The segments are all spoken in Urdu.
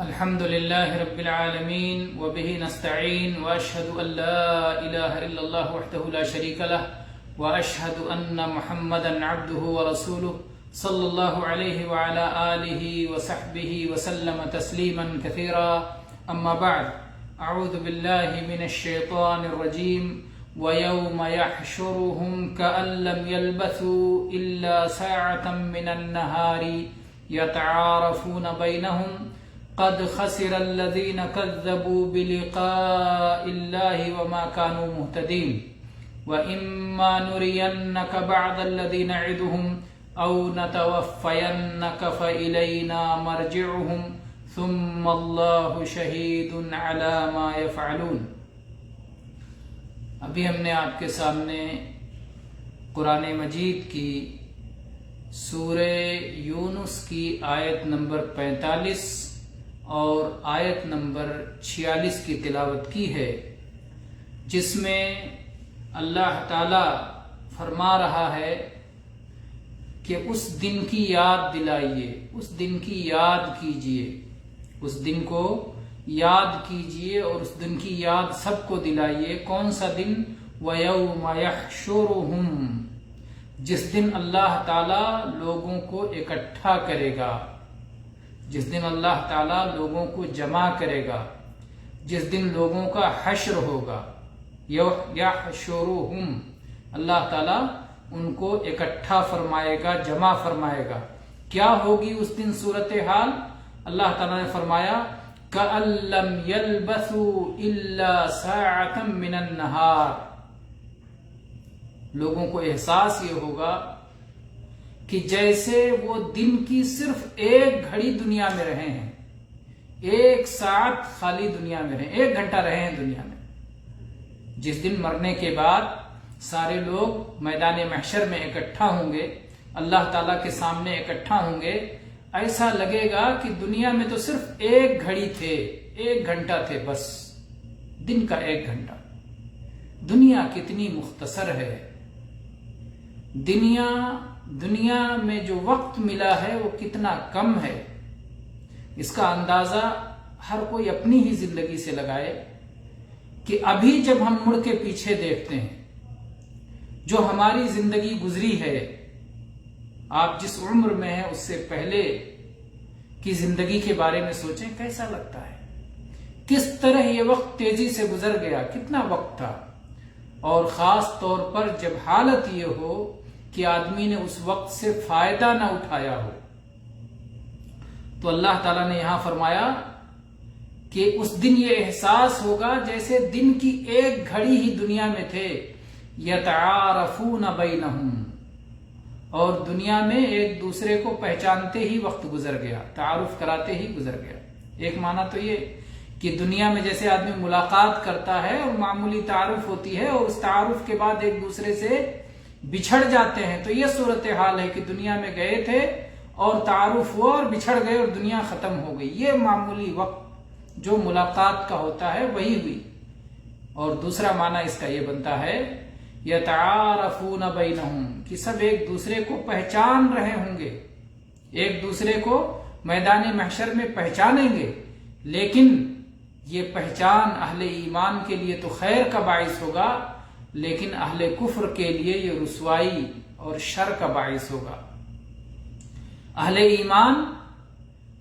الحمد لله رب العالمين وبه نستعين وأشهد أن لا إله إلا الله وحده لا شريك له وأشهد أن محمدا عبده ورسوله صلى الله عليه وعلى آله وصحبه وسلم تسليما كثيرا. أما بعد، أعوذ بالله من الشيطان الرجيم. ويوم يحشرهم كأن لم يلبثوا إلا ساعة من النهار يتعارفون بينهم قد خسر الذين كذبوا بلقاء الله وما كانوا مهتدين. وإما نرينك بعض الذي نعدهم أو نتوفينك فإلينا مرجعهم ثم الله شهيد على ما يفعلون. ابھی ہم نے آپ کے سامنے قرآن مجید کی سورہ یونس کی آیت نمبر 45 اور آیت نمبر 46 کی تلاوت کی ہے، جس میں اللہ تعالی فرما رہا ہے کہ اس دن کی یاد دلائیے، اس دن کی یاد کیجئے، اس دن کو یاد کیجئے اور اس دن کی یاد سب کو دلائیے. کون سا دن؟ وَيَوْمَ يَحْشُرُهُمْ، جس دن اللہ تعالی لوگوں کو اکٹھا کرے گا، جس دن اللہ تعالی لوگوں کو جمع کرے گا، جس دن لوگوں کا حشر ہوگا. يَحْشُرُهُمْ، اللہ تعالی ان کو اکٹھا فرمائے گا، جمع فرمائے گا. کیا ہوگی اس دن صورتحال؟ اللہ تعالی نے فرمایا كَأَن لَّمْ يَلْبَثُوا إِلَّا سَاعَةً مِّنَ النَّهَارِ. لوگوں کو احساس یہ ہوگا کہ جیسے وہ دن کی صرف ایک گھڑی دنیا میں رہے ہیں، ایک ساعت خالی دنیا میں رہے، ایک گھنٹہ رہے ہیں دنیا میں. جس دن مرنے کے بعد سارے لوگ میدان محشر میں اکٹھا ہوں گے، اللہ تعالیٰ کے سامنے اکٹھا ہوں گے، ایسا لگے گا کہ دنیا میں تو صرف ایک گھڑی تھے، ایک گھنٹہ تھے، بس دن کا ایک گھنٹہ. دنیا کتنی مختصر ہے. دنیا میں جو وقت ملا ہے وہ کتنا کم ہے. اس کا اندازہ ہر کوئی اپنی ہی زندگی سے لگائے کہ ابھی جب ہم مڑ کے پیچھے دیکھتے ہیں، جو ہماری زندگی گزری ہے، آپ جس عمر میں ہیں اس سے پہلے کی زندگی کے بارے میں سوچیں، کیسا لگتا ہے، کس طرح یہ وقت تیزی سے گزر گیا، کتنا وقت تھا. اور خاص طور پر جب حالت یہ ہو کہ آدمی نے اس وقت سے فائدہ نہ اٹھایا ہو، تو اللہ تعالیٰ نے یہاں فرمایا کہ اس دن یہ احساس ہوگا جیسے دن کی ایک گھڑی ہی دنیا میں تھے. یتعارفون بینہم، اور دنیا میں ایک دوسرے کو پہچانتے ہی وقت گزر گیا، تعارف کراتے ہی گزر گیا. ایک معنی تو یہ کہ دنیا میں جیسے آدمی ملاقات کرتا ہے اور معمولی تعارف ہوتی ہے اور اس تعارف کے بعد ایک دوسرے سے بچھڑ جاتے ہیں، تو یہ صورتحال ہے کہ دنیا میں گئے تھے اور تعارف ہوا اور بچھڑ گئے اور دنیا ختم ہو گئی. یہ معمولی وقت جو ملاقات کا ہوتا ہے وہی ہوئی. اور دوسرا معنی اس کا یہ بنتا ہے یتعارفون بینہم، کہ سب ایک دوسرے کو پہچان رہے ہوں گے، ایک دوسرے کو میدان محشر میں پہچانیں گے. لیکن یہ پہچان اہل ایمان کے لیے تو خیر کا باعث ہوگا، لیکن اہل کفر کے لیے یہ رسوائی اور شر کا باعث ہوگا. اہل ایمان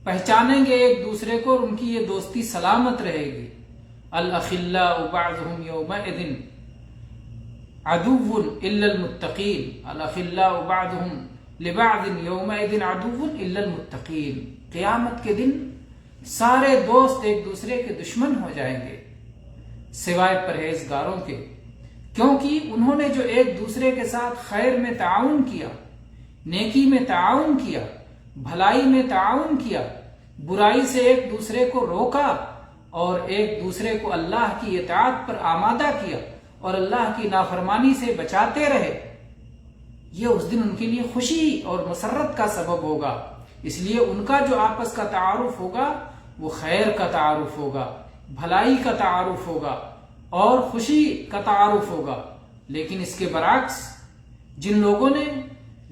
پہچانیں گے ایک دوسرے کو اور ان کی یہ دوستی سلامت رہے گی. الاخلاء بعضهم یومئذ عدو الا المتقین، الاخلاء بعضهم لبعض یومئذ عدو الا المتقین. قیامت کے دن سارے دوست ایک دوسرے کے دشمن ہو جائیں گے سوائے پرہیزگاروں کے، کیونکہ انہوں نے جو ایک دوسرے کے ساتھ خیر میں تعاون کیا، نیکی میں تعاون کیا، بھلائی میں تعاون کیا، برائی سے ایک دوسرے کو روکا اور ایک دوسرے کو اللہ کی اطاعت پر آمادہ کیا اور اللہ کی نافرمانی سے بچاتے رہے، یہ اس دن ان کے لیے خوشی اور مسرت کا سبب ہوگا. اس لیے ان کا جو آپس کا تعارف ہوگا وہ خیر کا تعارف ہوگا، بھلائی کا تعارف ہوگا اور خوشی کا تعارف ہوگا. لیکن اس کے برعکس جن لوگوں نے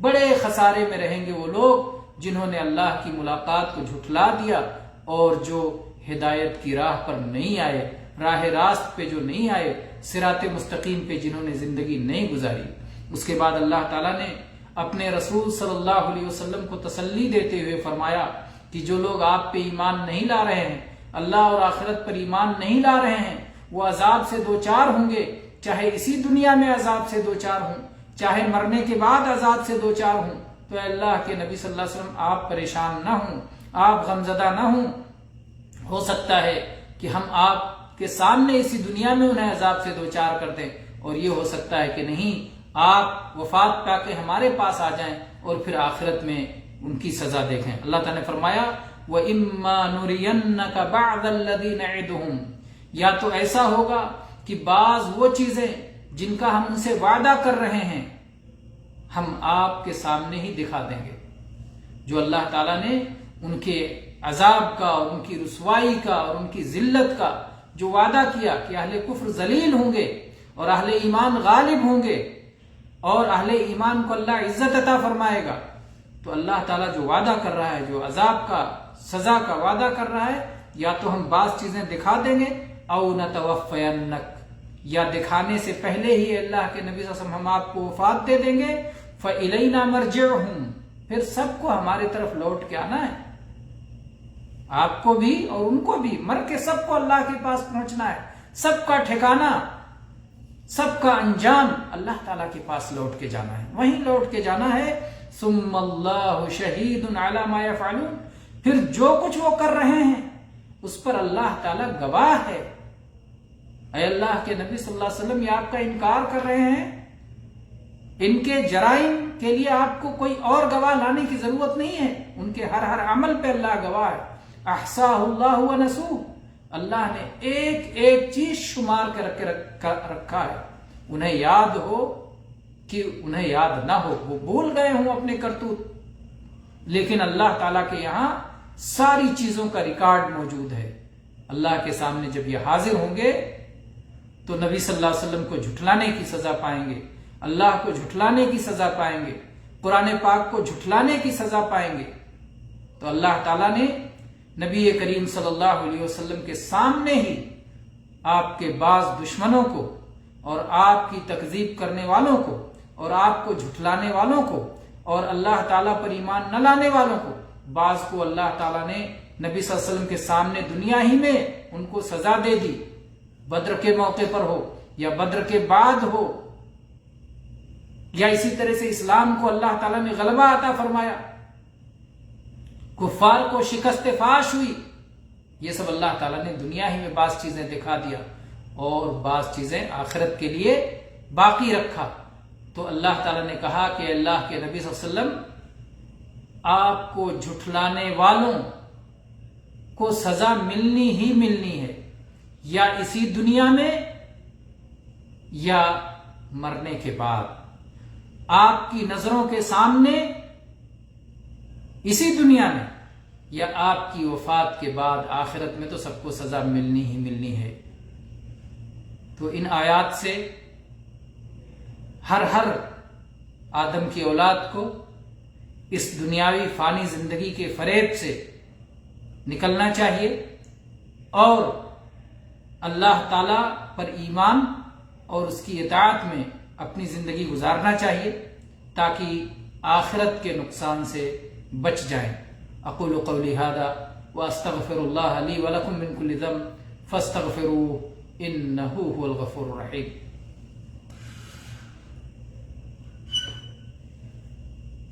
بڑے خسارے میں رہیں گے وہ لوگ جنہوں نے اللہ کی ملاقات کو جھٹلا دیا اور جو ہدایت کی راہ پر نہیں آئے، راہ راست پہ جو نہیں آئے، صراط مستقیم پہ جنہوں نے زندگی نہیں گزاری۔ اس کے بعد اللہ تعالیٰ نے اپنے رسول صلی اللہ علیہ وسلم کو تسلی دیتے ہوئے فرمایا کہ جو لوگ آپ پہ ایمان نہیں لا رہے ہیں، اللہ اور آخرت پر ایمان نہیں لا رہے ہیں، وہ عذاب سے دوچار ہوں گے، چاہے اسی دنیا میں عذاب سے دوچار ہوں، چاہے مرنے کے بعد عذاب سے دوچار ہوں۔ تو اے اللہ کے نبی صلی اللہ علیہ وسلم آپ پریشان نہ ہوں، آپ غمزدہ نہ ہوں۔ ہو سکتا ہے کہ ہم آپ کے سامنے اسی دنیا میں انہیں عذاب سے دوچار کر دیں، اور یہ ہو سکتا ہے کہ نہیں، آپ وفات پا کے ہمارے پاس آ جائیں اور پھر آخرت میں ان کی سزا دیکھیں۔ اللہ تعالیٰ نے فرمایا وَإِمَّا نُرِيَنَّكَ بَعْضَ الَّذِي نَعِدُهُمْ، یا تو ایسا ہوگا کہ بعض وہ چیزیں جن کا ہم ان سے وعدہ کر رہے ہیں ہم آپ کے سامنے ہی دکھا دیں گے۔ جو اللہ تعالیٰ نے ان کے عذاب کا اور ان کی رسوائی کا اور ان کی ذلت کا جو وعدہ کیا کہ اہل کفر ذلیل ہوں گے اور اہل ایمان غالب ہوں گے اور اہل ایمان کو اللہ عزت عطا فرمائے گا، تو اللہ تعالیٰ جو وعدہ کر رہا ہے، جو عذاب کا سزا کا وعدہ کر رہا ہے، یا تو ہم بعض چیزیں دکھا دیں گے او نتوفینک، یا دکھانے سے پہلے ہی اللہ کے نبی صلی اللہ علیہ وسلم ہم آپ کو وفات دے دیں گے، فَإِلَيْنَا مَرْجِعُهُمْ، پھر سب کو ہماری طرف لوٹ کے آنا ہے، آپ کو بھی اور ان کو بھی، مر کے سب کو اللہ کے پاس پہنچنا ہے، سب کا ٹھکانہ، سب کا انجام اللہ تعالیٰ کے پاس لوٹ کے جانا ہے، وہیں لوٹ کے جانا ہے۔ ثُمَّ اللَّهُ شَهِيدٌ عَلَى مَا يَفْعَلُونَ، پھر جو کچھ وہ کر رہے ہیں اس پر اللہ تعالیٰ گواہ ہے۔ اے اللہ کے نبی صلی اللہ علیہ وسلم، یہ آپ کا انکار کر رہے ہیں، ان کے جرائم کے لیے آپ کو کوئی اور گواہ لانے کی ضرورت نہیں ہے، ان کے ہر عمل پہ اللہ گواہ ہے۔ احصاہ اللہ ونسوہ، اللہ نے ایک ایک چیز شمار کر رکھا ہے، انہیں یاد ہو کہ انہیں یاد نہ ہو، وہ بھول گئے ہوں اپنے کرتوت، لیکن اللہ تعالیٰ کے یہاں ساری چیزوں کا ریکارڈ موجود ہے۔ اللہ کے سامنے جب یہ حاضر ہوں گے تو نبی صلی اللہ علیہ وسلم کو جھٹلانے کی سزا پائیں گے، اللہ کو جھٹلانے کی سزا پائیں گے، قرآن پاک کو جھٹلانے کی سزا پائیں گے۔ تو اللہ تعالیٰ نے نبی کریم صلی اللہ علیہ وسلم کے سامنے ہی آپ کے بعض دشمنوں کو اور آپ کی تکذیب کرنے والوں کو اور آپ کو جھٹلانے والوں کو اور اللہ تعالیٰ پر ایمان نہ لانے والوں کو، بعض کو اللہ تعالیٰ نے نبی صلی اللہ علیہ وسلم کے سامنے دنیا ہی میں ان کو سزا دے دی، بدر کے موقع پر ہو یا بدر کے بعد ہو، یا اسی طرح سے اسلام کو اللہ تعالیٰ نے غلبہ عطا فرمایا، کفار کو شکست فاش ہوئی، یہ سب اللہ تعالیٰ نے دنیا ہی میں بعض چیزیں دکھا دیا اور بعض چیزیں آخرت کے لیے باقی رکھا۔ تو اللہ تعالیٰ نے کہا کہ اللہ کے نبی صلی اللہ علیہ وسلم، آپ کو جھٹلانے والوں کو سزا ملنی ہی ملنی ہے، یا اسی دنیا میں یا مرنے کے بعد، آپ کی نظروں کے سامنے اسی دنیا میں یا آپ کی وفات کے بعد آخرت میں، تو سب کو سزا ملنی ہی ملنی ہے۔ تو ان آیات سے ہر آدم کی اولاد کو اس دنیاوی فانی زندگی کے فریب سے نکلنا چاہیے اور اللہ تعالی پر ایمان اور اس کی اطاعت میں اپنی زندگی گزارنا چاہیے تاکہ آخرت کے نقصان سے بچ جائیں۔ اقول قولی ھذا واستغفر اللہ لی ولکم من کل ذنب فاستغفروہ انہ هو الغفور الرحیم۔